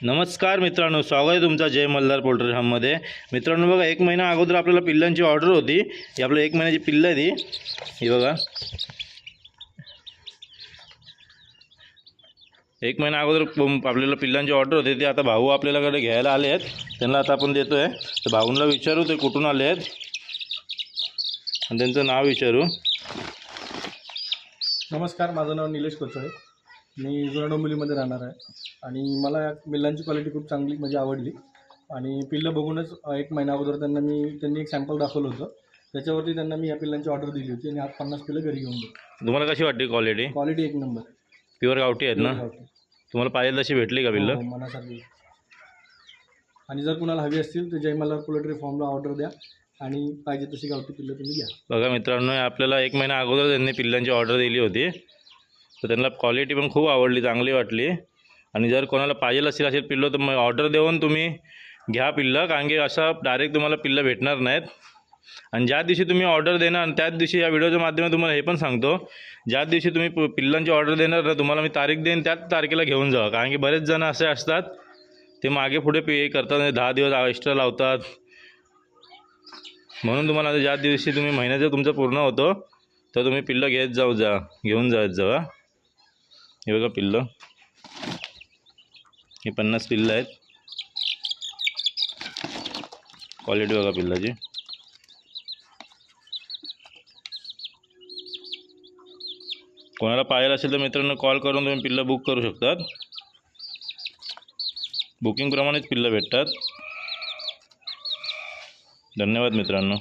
नमस्कार मित्रांनो, स्वागत आहे तुमचा जय मल्हार पोल्ट्री फार्ममध्ये। मित्रांनो बघा, एक महिना अगोदर आपल्याला पिल्लांची ऑर्डर होती। ही आपलं एक महिन्याची पिल्लं आहे ती, ही बघा। एक महिना अगोदर आपल्याला पिल्लांची ऑर्डर होती, ती आता भाऊ आपल्याकडे घ्यायला आले आहेत। त्यांना आता आपण देतोय। तर भाऊंना विचारू ते कुठून आले आहेत आणि त्यांचं नाव विचारू। नमस्कार, माझं नाव निलेश कोचळे। मी जुना डोंबिवलीमध्ये राहणार आहे आणि मला या पिल्लांची क्वालिटी खूप चांगली म्हणजे आवडली आणि पिल्लं बघूनच एक महिना अगोदर त्यांनी एक सॅम्पल दाखवलं होतं। त्याच्यावरती त्यांना मी या पिल्लांची ऑर्डर दिली होती आणि आज 50 पिल्लं घरी घेऊन गेलो। तुम्हाला कशी वाटली क्वालिटी? क्वालिटी एक नंबर, प्युअर गावठी आहेत ना? तुम्हाला पाहिजे तशी भेटली का पिल्लं? हो, मनासारखी। आणि जर कुणाला हवी असतील तर जय मल्हार पोल्ट्री फार्मला ऑर्डर द्या आणि पाहिजे तशी गावठी पिल्लं तुम्ही घ्या। बघा मित्रांनो, आपल्याला एक महिना अगोदर त्यांनी पिल्लांची ऑर्डर दिली होती। तर त्यांना क्वालिटी पण खूप आवडली, चांगली वाटली। आणि जर कोणाला पाहिजे असेल पिल्लं तर मग ऑर्डर देऊन तुम्ही घ्या पिल्लं, कारण की असं डायरेक्ट तुम्हाला पिल्लं भेटणार नाहीत। आणि ज्या दिवशी तुम्ही ऑर्डर देणार त्याच दिवशी या व्हिडिओच्या माध्यमातून तुम्हाला हे पण सांगतो, ज्या दिवशी तुम्ही पिल्लांची ऑर्डर देणार ना, तुम्हाला मी तारीख देईन त्याच तारखेला घेऊन जा। कारण की बरेच जण असे असतात ते मागे पुढे पे करतात, 10 दिवस एक्स्ट्रा लावतात। म्हणून तुम्हाला ज्या दिवशी तुम्ही महिन्याचं तुमचं पूर्ण होतो तर तुम्ही पिल्लं घेऊन जात जावा। हे बघा पिल्लं, हे 50 पिल्लं आहेत। क्वालिटी बघा पिल्लाची। कोणाला पाहिजे असेल तर मित्रांनो कॉल करून तुम्ही पिल्लं बुक करू शकतात। बुकिंगप्रमाणेच पिल्लं भेटतात। धन्यवाद मित्रांनो।